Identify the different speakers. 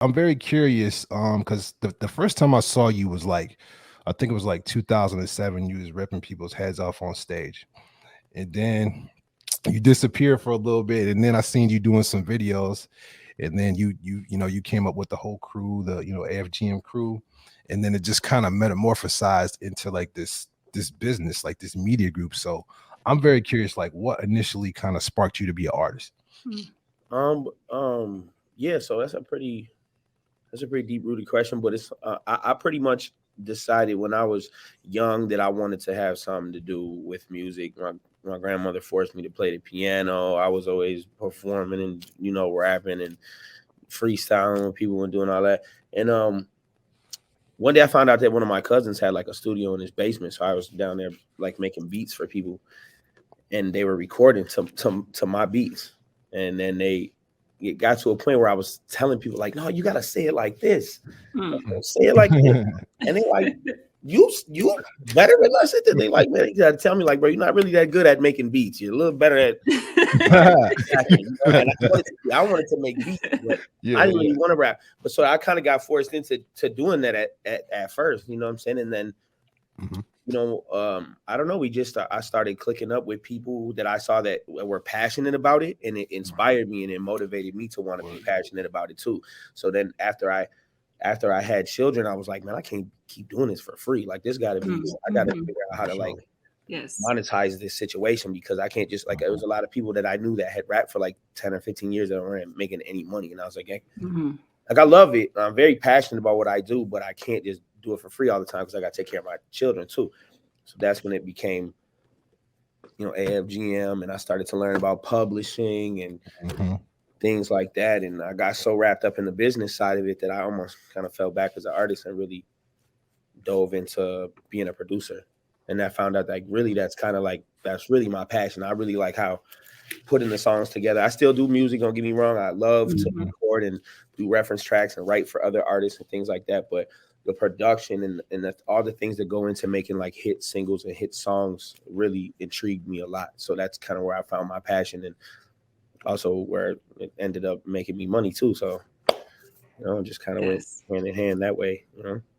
Speaker 1: I'm very curious, because the first time I saw you was like, I think it was like 2007. You was ripping people's heads off on stage, and then you disappeared for a little bit, and then I seen you doing some videos, and then you came up with the whole crew, the AFGM crew, and then it just kind of metamorphosized into like this business, like this media group. So I'm very curious, like what initially kind of sparked you to be an artist?
Speaker 2: Mm.
Speaker 3: Yeah. So that's a pretty deep rooted question, but it's I pretty much decided when I was young that I wanted to have something to do with music. My grandmother forced me to play the piano. I was always performing and rapping and freestyling when people were doing all that. And one day I found out that one of my cousins had like a studio in his basement, so I was down there like making beats for people, and they were recording to my beats, and then it got to a point where I was telling people like, no, you gotta say it like this, say it like this, and they like, you better than us. They like, man, you gotta tell me like, bro, you're not really that good at making beats. You're a little better at rapping, And I wanted to make beats, but I
Speaker 1: Yeah,
Speaker 3: didn't
Speaker 1: yeah.
Speaker 3: really want to rap. But so I kind of got forced into doing that at first. You know what I'm saying? And then
Speaker 1: Mhm.
Speaker 3: I don't know. I started clicking up with people that I saw that were passionate about it, and it inspired me and it motivated me to want to be passionate about it too. So then after I had children, I was like, man, I can't keep doing this for free. Like this got to be, I got to
Speaker 2: Mhm.
Speaker 3: figure out how
Speaker 1: For
Speaker 3: to like
Speaker 1: sure.
Speaker 2: Yes.
Speaker 3: monetize this situation because I can't just like, it was a lot of people that I knew that had rapped for like 10 or 15 years that weren't making any money. And I was like, hey,
Speaker 2: Mhm.
Speaker 3: like I love it. I'm very passionate about what I do, but I can't just do it for free all the time because I got to take care of my children too. So that's when it became, AFGM, and I started to learn about publishing and
Speaker 1: Mhm.
Speaker 3: things like that. And I got so wrapped up in the business side of it that I almost kind of fell back as an artist and really dove into being a producer. And I found out like really that's really my passion. I really like how putting the songs together. I still do music, don't get me wrong. I love to
Speaker 2: Mhm.
Speaker 3: record and do reference tracks and write for other artists and things like that. But the production and all the things that go into making like hit singles and hit songs really intrigued me a lot. So that's kind of where I found my passion and also where it ended up making me money too. So, just kind of went
Speaker 2: Yes.
Speaker 3: hand in hand that way.